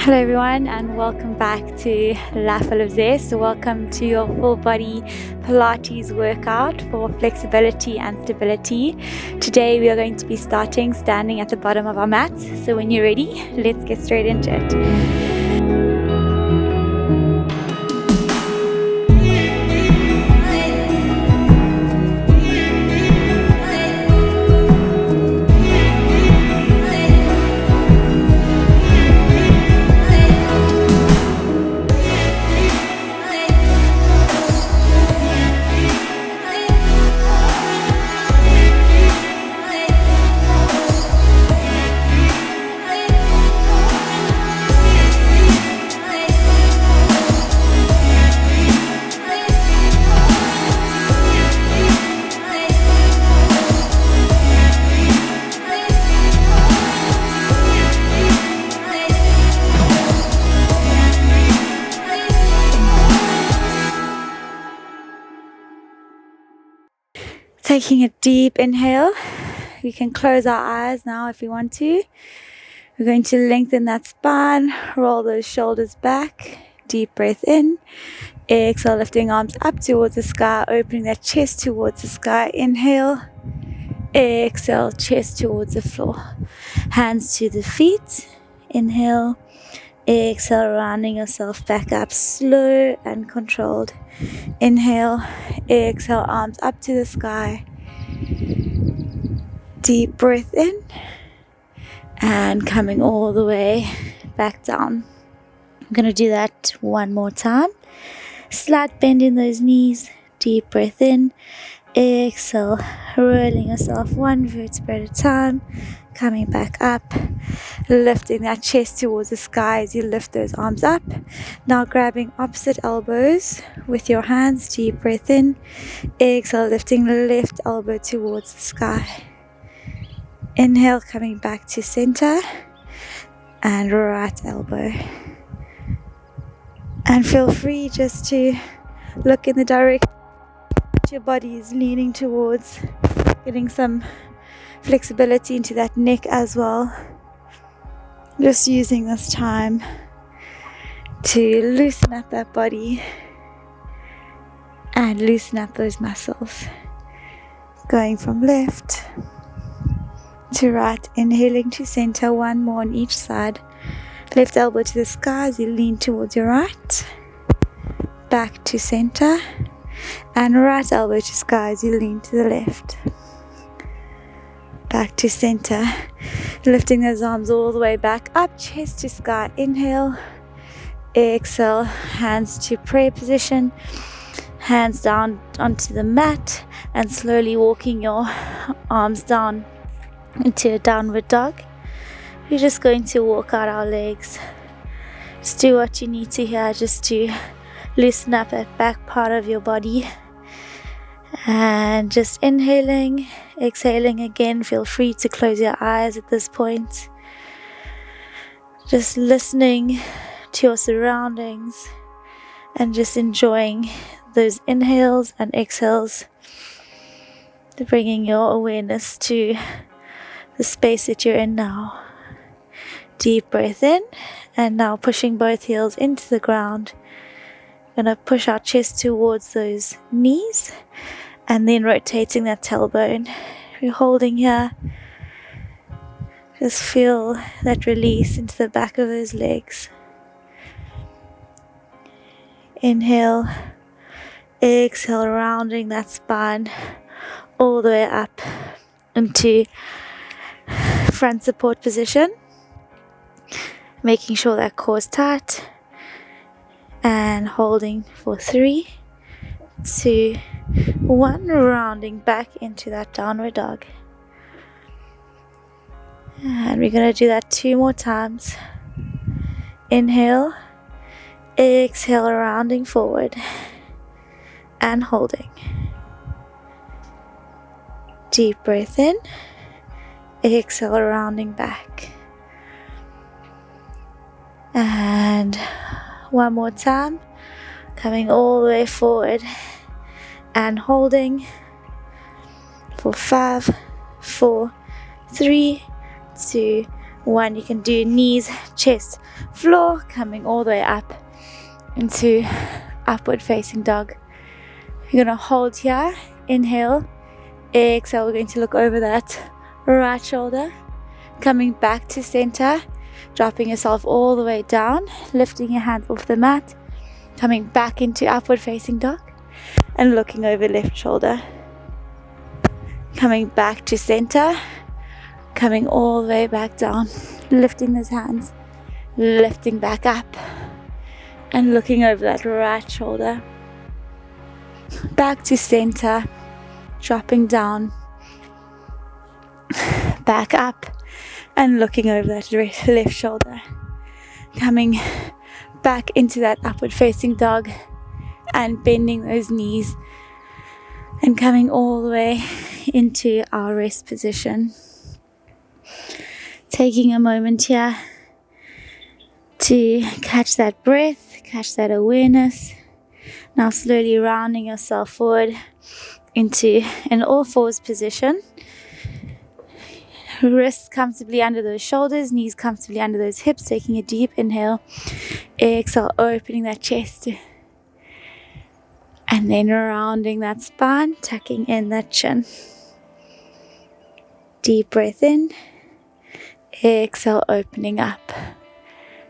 Hello everyone and welcome back to liable of Zest. Welcome to your full body Pilates workout for flexibility and stability. Today we are going to be starting standing at the bottom of our mats. So when you're ready, let's get straight into it. Taking a deep inhale. We can close our eyes now if we want to. We're going to lengthen that spine, roll those shoulders back. Deep breath in. Exhale, lifting arms up towards the sky, opening that chest towards the sky. Inhale. Exhale, chest towards the floor. Hands to the feet. Inhale. Exhale, rounding yourself back up, slow and controlled. Inhale, exhale, arms up to the sky. Deep breath in and coming all the way back down. I'm going to do that one more time. Slight bend in those knees. Deep breath in. Exhale, rolling yourself one vertebra at a time. Coming back up, lifting that chest towards the sky as you lift those arms up. Now grabbing opposite elbows with your hands. Deep breath in. Exhale, lifting left elbow towards the sky. Inhale, coming back to center. And right elbow. And feel free just to look in the direction your body is leaning towards, getting some flexibility into that neck as well. Just using this time to loosen up that body and loosen up those muscles. Going from left to right, inhaling to center, one more on each side. Left elbow to the sky as you lean towards your right. Back to center. And right elbow to sky as you lean to the left. Back to center. Lifting those arms all the way back up, chest to sky. Inhale. Exhale. Hands to prayer position. Hands down onto the mat. And slowly walking your arms down into a downward dog. We're just going to walk out our legs. Just do what you need to here, just to loosen up that back part of your body. And just inhaling, exhaling again. Feel free to close your eyes at this point. Just listening to your surroundings and just enjoying those inhales and exhales. Bringing your awareness to the space that you're in now. Deep breath in, and now pushing both heels into the ground. Gonna push our chest towards those knees and then rotating that tailbone. We're holding here. Just feel that release into the back of those legs. Inhale, exhale, rounding that spine all the way up into front support position. Making sure that core is tight. And holding for 3, 2, 1, rounding back into that downward dog. And we're going to do that 2 more times. Inhale, exhale, rounding forward and holding. Deep breath in, exhale, rounding back. And one more time, coming all the way forward and holding for 5, 4, 3, 2, 1. You can do knees, chest, floor, coming all the way up into upward facing dog. You're going to hold here, inhale, exhale. We're going to look over that right shoulder, coming back to center, dropping yourself all the way down, lifting your hands off the mat, coming back into upward facing dog, and looking over left shoulder, coming back to center, coming all the way back down, lifting those hands, lifting back up, and looking over that right shoulder, back to center, dropping down, back up, and looking over that left shoulder, coming back into that upward facing dog, and bending those knees, and coming all the way into our rest position. Taking a moment here to catch that breath, catch that awareness. Now slowly rounding yourself forward into an all fours position. Wrists comfortably under those shoulders, knees comfortably under those hips. Taking a deep inhale, exhale, opening that chest, and then rounding that spine, tucking in that chin. Deep breath in, exhale, opening up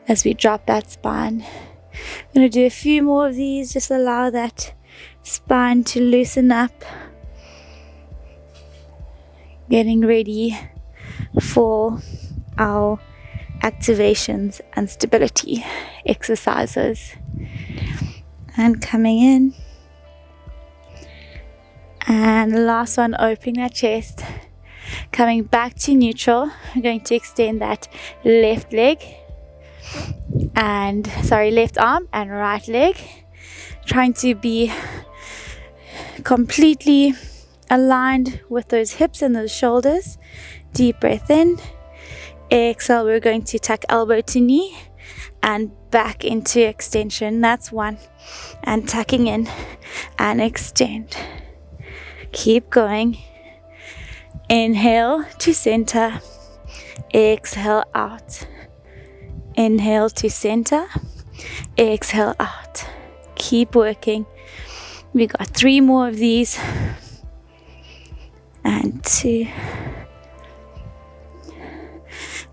as we drop that spine. I'm going to do a few more of these, just allow that spine to loosen up, getting ready for our activations and stability exercises. And coming in, and the last one, opening that chest, coming back to neutral. We're going to extend that left arm and right leg, trying to be completely aligned with those hips and those shoulders. Deep breath in, exhale. We're going to tuck elbow to knee and back into extension. That's 1. And tucking in and extend. Keep going. Inhale to center, exhale out. Inhale to center, exhale out. Keep working. We got 3 more of these, and 2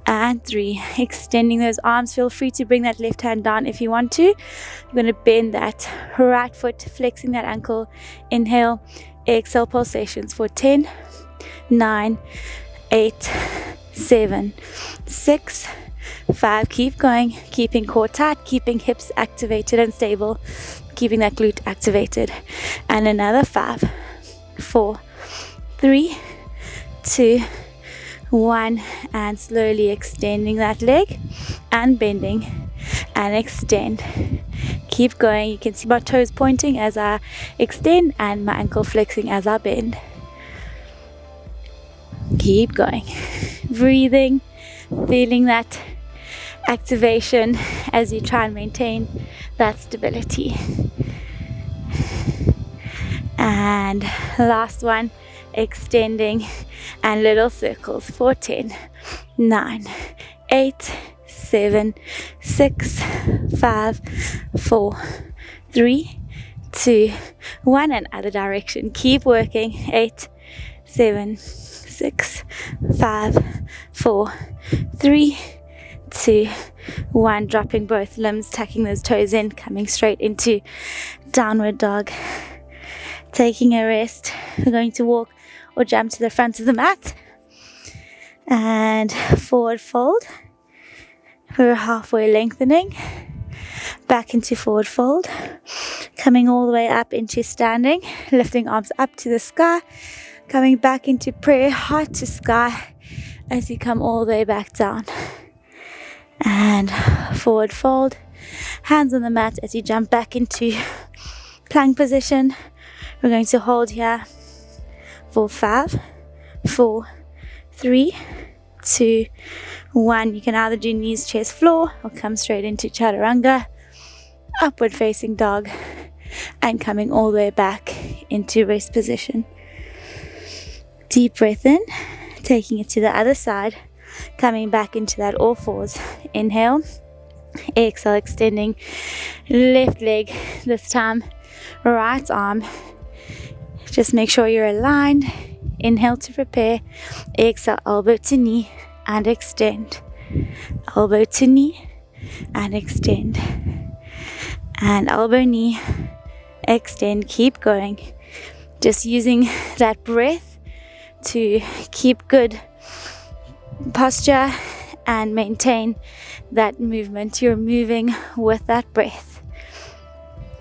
and 3. Extending those arms. Feel free to bring that left hand down if you want to. You're going to bend that right foot, flexing that ankle. Inhale, exhale, pulsations for 10, 9, 8, 7, 6, 5. Keep going, keeping core tight, keeping hips activated and stable, keeping that glute activated. And another 5, 4, 3, 2, 1. And slowly extending that leg and bending and extend. Keep going. You can see my toes pointing as I extend and my ankle flexing as I bend. Keep going. Breathing, feeling that activation as you try and maintain that stability. And last one, extending and little circles for 10, 9, 8, 7, 6, 5, 4, 3, 2, 1, and other direction. Keep working. 8, 7, 6, 5, 4, 3, 2, 1. Dropping both limbs, tucking those toes in, coming straight into downward dog. Taking a rest. We're going to walk or jump to the front of the mat and forward fold. We're halfway lengthening, back into forward fold, coming all the way up into standing, lifting arms up to the sky, coming back into prayer, heart to sky as you come all the way back down. And forward fold, hands on the mat as you jump back into plank position. We're going to hold here for 5, 4, 3, 2, 1. You can either do knees, chest, floor, or come straight into chaturanga, upward facing dog, and coming all the way back into rest position. Deep breath in, taking it to the other side, coming back into that all fours. Inhale, exhale, extending left leg this time, right arm. Just make sure you're aligned. Inhale to prepare. Exhale, elbow to knee and extend. Elbow to knee and extend. And elbow, knee, extend. Keep going. Just using that breath to keep good posture and maintain that movement. You're moving with that breath.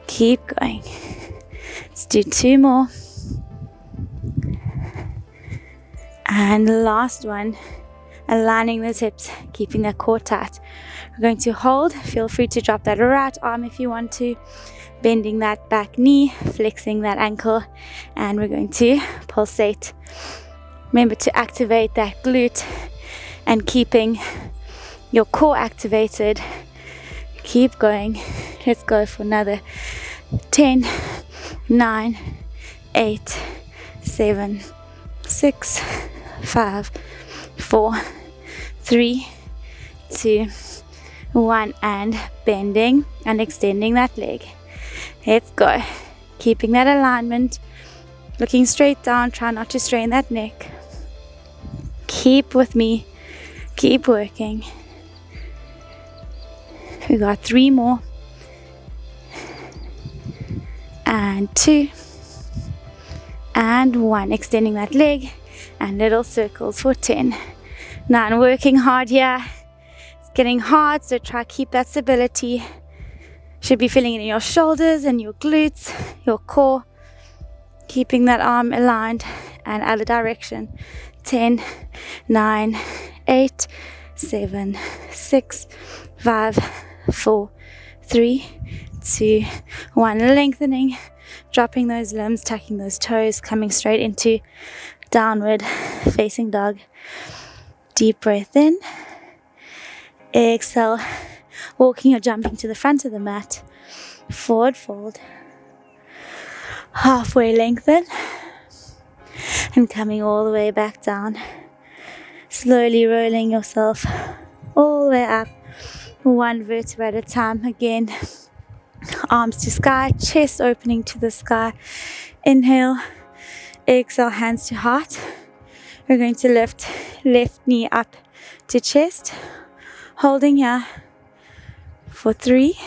Keep going. Let's do 2 more. And last one, aligning those hips, keeping that core tight. We're going to hold. Feel free to drop that right arm if you want to. Bending that back knee, flexing that ankle, and we're going to pulsate. Remember to activate that glute and keeping your core activated. Keep going. Let's go for another 10, 9, 8, 7, 6, 5, 4, 3, 2, 1, and bending and extending that leg. Let's go. Keeping that alignment, looking straight down, try not to strain that neck. Keep with me, keep working. We got 3 more. And 2. And 1. Extending that leg and little circles for 10. Now I'm working hard here. It's getting hard, so try to keep that stability. Should be feeling it in your shoulders and your glutes, your core. Keeping that arm aligned and other direction. 10, 9, 8, 7, 6, 5, 4, 3, 2, 1. Lengthening, dropping those limbs, tucking those toes, coming straight into downward facing dog. Deep breath in. Exhale, walking or jumping to the front of the mat. Forward fold. Halfway lengthen. And coming all the way back down. Slowly rolling yourself all the way up. 1 vertebra at a time. Again, arms to sky, chest opening to the sky. Inhale. Exhale, hands to heart. We're going to lift left knee up to chest. Holding here for 3.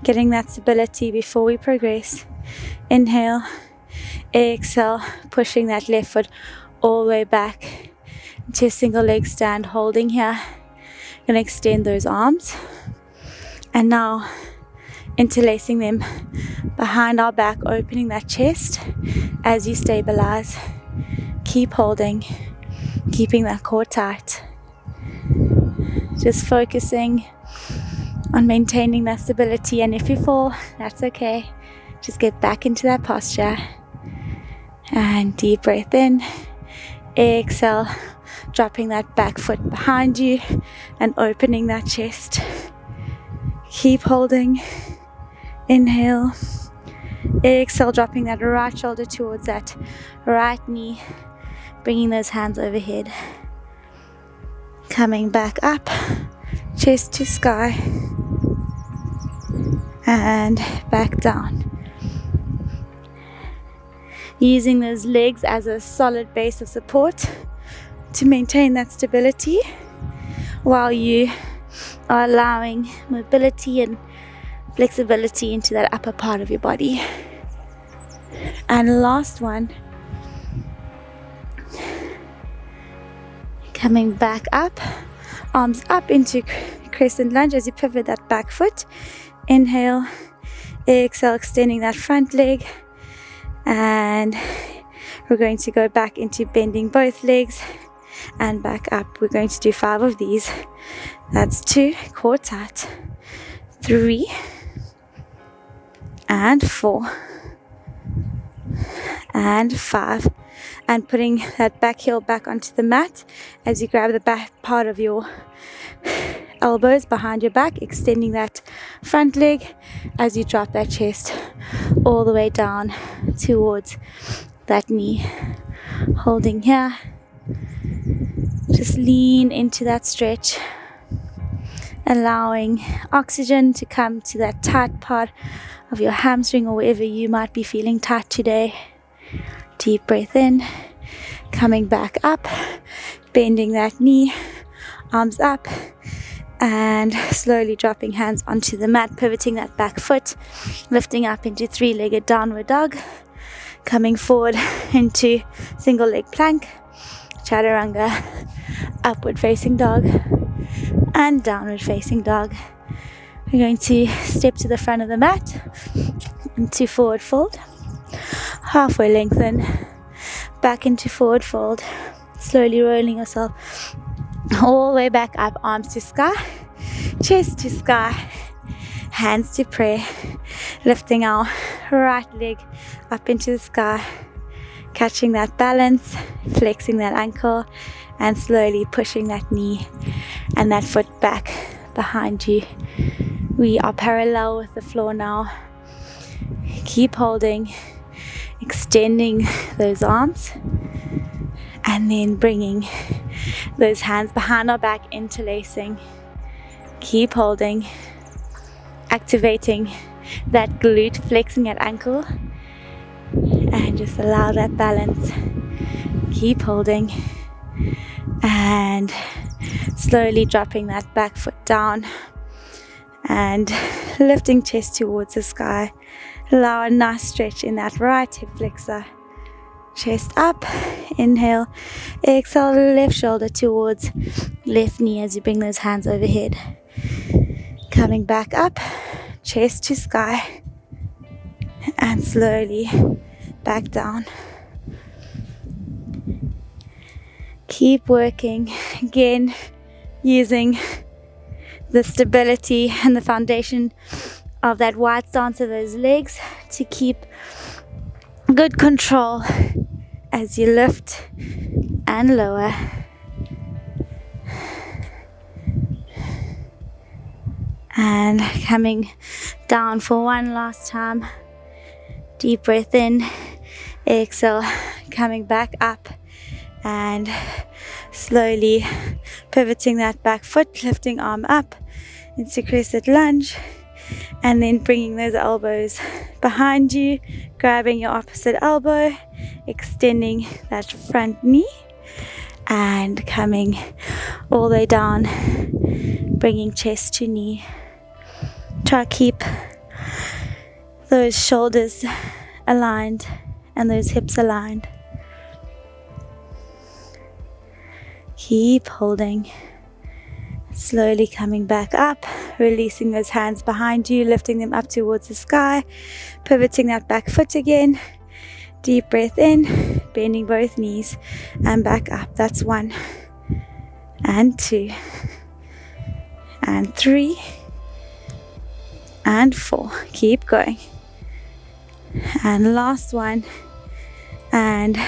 Getting that stability before we progress. Inhale. Exhale, pushing that left foot all the way back to a single leg stand. Holding here. Going to extend those arms. And now interlacing them behind our back, opening that chest as you stabilize. Keep holding, keeping that core tight. Just focusing on maintaining that stability, and if you fall, that's okay. Just get back into that posture. And deep breath in. Exhale, dropping that back foot behind you and opening that chest. Keep holding. Inhale. Exhale, dropping that right shoulder towards that right knee. Bringing those hands overhead. Coming back up. Chest to sky. And back down. Using those legs as a solid base of support to maintain that stability while you are allowing mobility and flexibility into that upper part of your body. And last one, coming back up, arms up into crescent lunge as you pivot that back foot. Inhale, exhale, extending that front leg, and we're going to go back into bending both legs and back up. We're going to do 5 of these. That's 2, core tight, 3, and 4, and 5, and putting that back heel back onto the mat as you grab the back part of your elbows behind your back, extending that front leg as you drop that chest all the way down towards that knee. Holding here Just lean into that stretch, allowing oxygen to come to that tight part of your hamstring or wherever you might be feeling tight today. Deep breath in, coming back up, bending that knee, arms up, and slowly dropping hands onto the mat, pivoting that back foot, lifting up into three-legged downward dog, coming forward into single leg plank, chaturanga, upward facing dog, and downward facing dog. We're going to step to the front of the mat into forward fold, halfway lengthen, back into forward fold, slowly rolling yourself all the way back up, arms to sky, chest to sky, hands to prayer, lifting our right leg up into the sky, catching that balance, flexing that ankle, and slowly pushing that knee and that foot back behind you. We are parallel with the floor now. Keep holding, extending those arms, and then bringing those hands behind our back, interlacing. Keep holding, activating that glute, flexing that ankle, and just allow that balance. Keep holding, and slowly dropping that back foot down and lifting chest towards the sky. Allow a nice stretch in that right hip flexor. Chest up, inhale, exhale, left shoulder towards left knee as you bring those hands overhead. Coming back up, chest to sky, and slowly back down. Keep working, again, using the stability and the foundation of that wide stance of those legs to keep good control as you lift and lower. And coming down for one last time. Deep breath in, exhale, coming back up and slowly pivoting that back foot, lifting arm up into crescent lunge, and then bringing those elbows behind you, grabbing your opposite elbow, extending that front knee, and coming all the way down, bringing chest to knee. Try to keep those shoulders aligned and those hips aligned. Keep holding. Slowly coming back up, releasing those hands behind you, lifting them up towards the sky, pivoting that back foot again. Deep breath in, bending both knees, and back up. That's 1 and 2 and 3 and 4. Keep going. And last one, and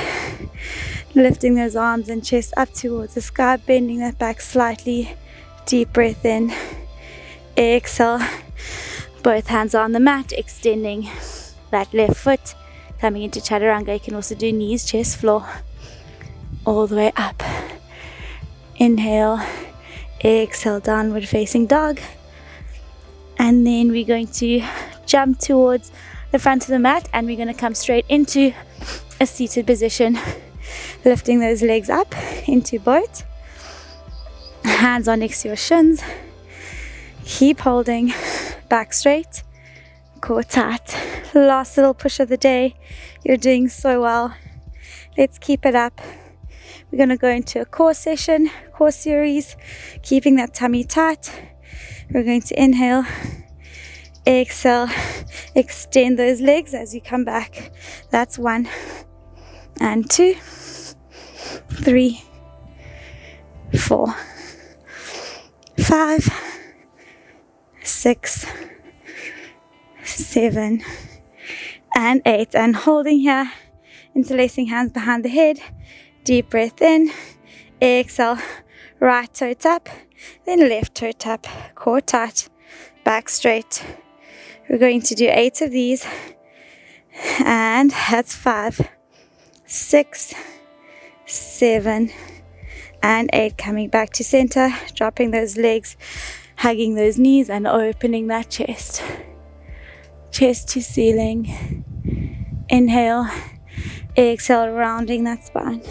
lifting those arms and chest up towards the sky, bending that back slightly. Deep breath in, exhale, both hands on the mat, extending that left foot, coming into chaturanga. You can also do knees, chest, floor, all the way up. Inhale, exhale, downward facing dog, and then we're going to jump towards the front of the mat, and we're going to come straight into a seated position, lifting those legs up into boat. Hands are next to your shins. Keep holding, back straight, core tight. Last little push of the day. You're doing so well. Let's keep it up. We're going to go into a core session, core series, keeping that tummy tight. We're going to inhale, exhale, extend those legs as you come back. That's 1 and 2, 3, 4, 5, 6, 7, and 8. And holding here, interlacing hands behind the head. Deep breath in, exhale, right toe tap, then left toe tap, core tight, back straight. We're going to do 8 of these, and that's 5, 6, 7, and 8. Coming back to center, dropping those legs, hugging those knees, and opening that chest. Chest to ceiling. Inhale, exhale, rounding that spine.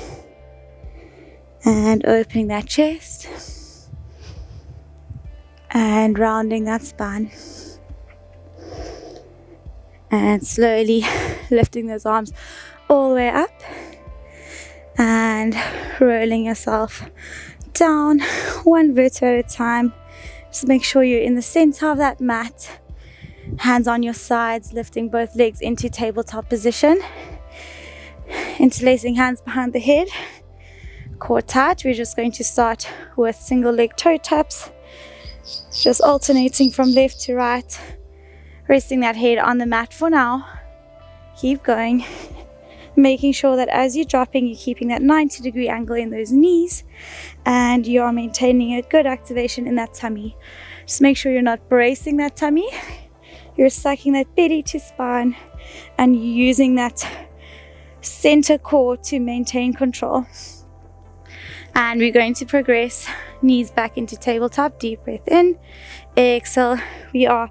And opening that chest. And rounding that spine. And slowly lifting those arms all the way up. And rolling yourself down, one vertebra at a time. Just make sure you're in the center of that mat. Hands on your sides, lifting both legs into tabletop position. Interlacing hands behind the head. Core tight. We're just going to start with single leg toe taps. Just alternating from left to right. Resting that head on the mat for now. Keep going. Making sure that as you're dropping, you're keeping that 90-degree angle in those knees. And you are maintaining a good activation in that tummy. Just make sure you're not bracing that tummy. You're sucking that belly to spine. And using that center core to maintain control. And we're going to progress. Knees back into tabletop. Deep breath in. Exhale. We are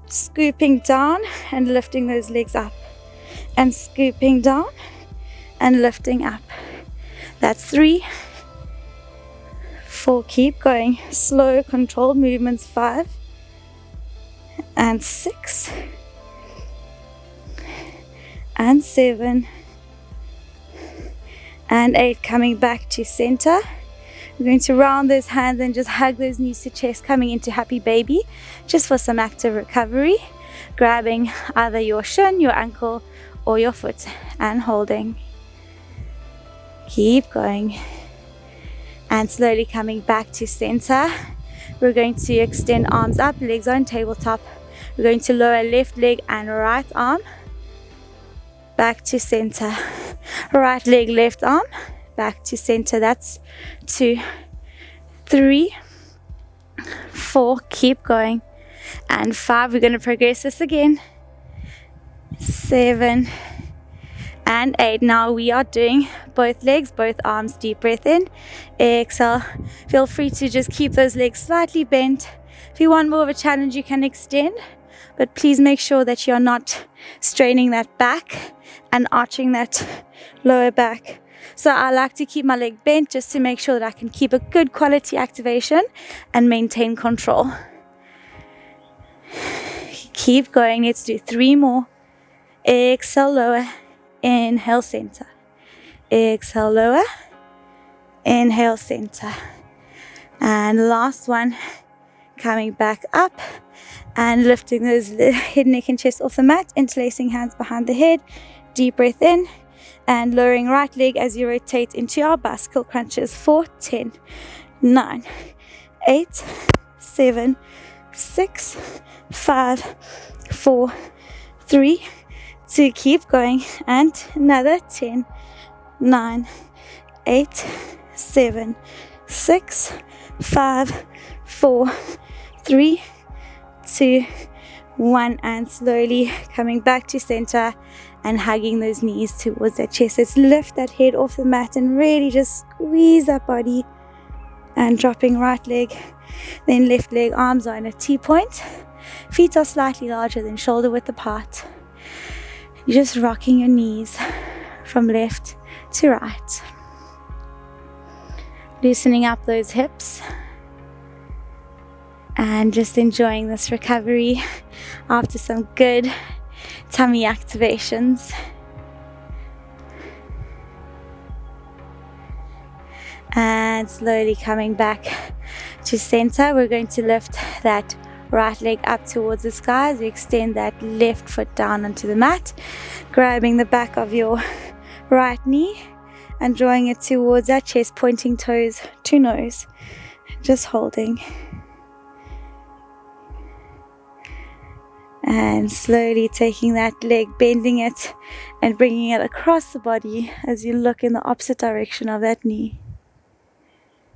scooping down and lifting those legs up. And scooping down and lifting up. That's 3, 4, keep going. Slow, controlled movements. 5 and 6 and 7 and 8. Coming back to center. We're going to round those hands and just hug those knees to chest, coming into happy baby, just for some active recovery. Grabbing either your shin, your ankle, or your foot and holding. Keep going. And slowly coming back to center. We're going to extend arms up, legs on tabletop. We're going to lower left leg and right arm. Back to center. Right leg, left arm. Back to center. That's 2, 3, 4. Keep going. And 5. We're going to progress this again. 7 and 8. Now we are doing both legs, both arms. Deep breath in, exhale. Feel free to just keep those legs slightly bent. If you want more of a challenge, you can extend, but please make sure that you're not straining that back and arching that lower back. So I like to keep my leg bent just to make sure that I can keep a good quality activation and maintain control. Keep going. Let's do 3 more. Exhale, lower. Inhale, center. Exhale, lower. Inhale, center. And last one. Coming back up and lifting those head, neck, and chest off the mat. Interlacing hands behind the head. Deep breath in. And lowering right leg as you rotate into our bicycle crunches for 10, 9, 8, 7, 6, 5, 4, 3, 2, keep going, and another 10, 9, 8, 7, 6, 5, 4, 3, 2, 1, and slowly coming back to center and hugging those knees towards that chest. Let's lift that head off the mat and really just squeeze that body, and dropping right leg, then left leg. Arms are in a T-point. Feet are slightly larger than shoulder width apart. You're just rocking your knees from left to right. Loosening up those hips. And just enjoying this recovery after some good tummy activations. And slowly coming back to center. We're going to lift that right leg up towards the sky as we extend that left foot down onto the mat, grabbing the back of your right knee and drawing it towards our chest, pointing toes to nose, just holding. And slowly taking that leg, bending it and bringing it across the body as you look in the opposite direction of that knee.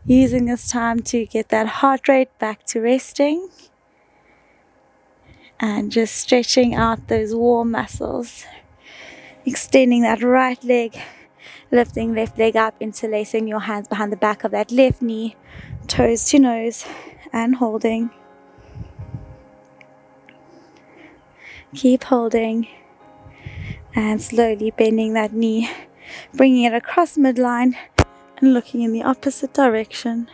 Using this time to get that heart rate back to resting. And just stretching out those warm muscles. Extending that right leg Lifting left leg up, interlacing your hands behind the back of that left knee, toes to nose, and holding. Keep holding, and slowly bending that knee, bringing it across midline and looking in the opposite direction.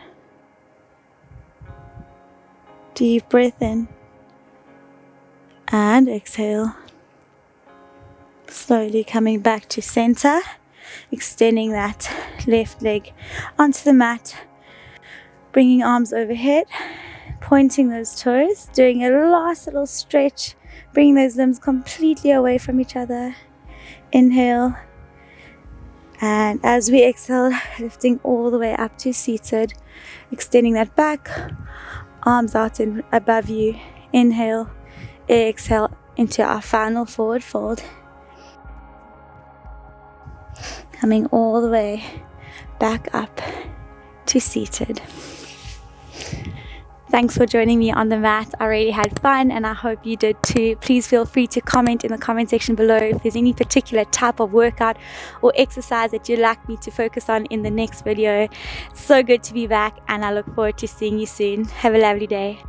Deep breath in and exhale. Slowly coming back to center, extending that left leg onto the mat, bringing arms overhead, pointing those toes, doing a last little stretch, bringing those limbs completely away from each other. Inhale, and as we exhale, lifting all the way up to seated, extending that back, arms out and above you. Inhale, exhale into our final forward fold. Coming all the way back up to seated. Thanks for joining me on the mat. I really had fun and I hope you did too. Please feel free to comment in the comment section below if there's any particular type of workout or exercise that you'd like me to focus on in the next video. It's so good to be back and I look forward to seeing you soon. Have a lovely day.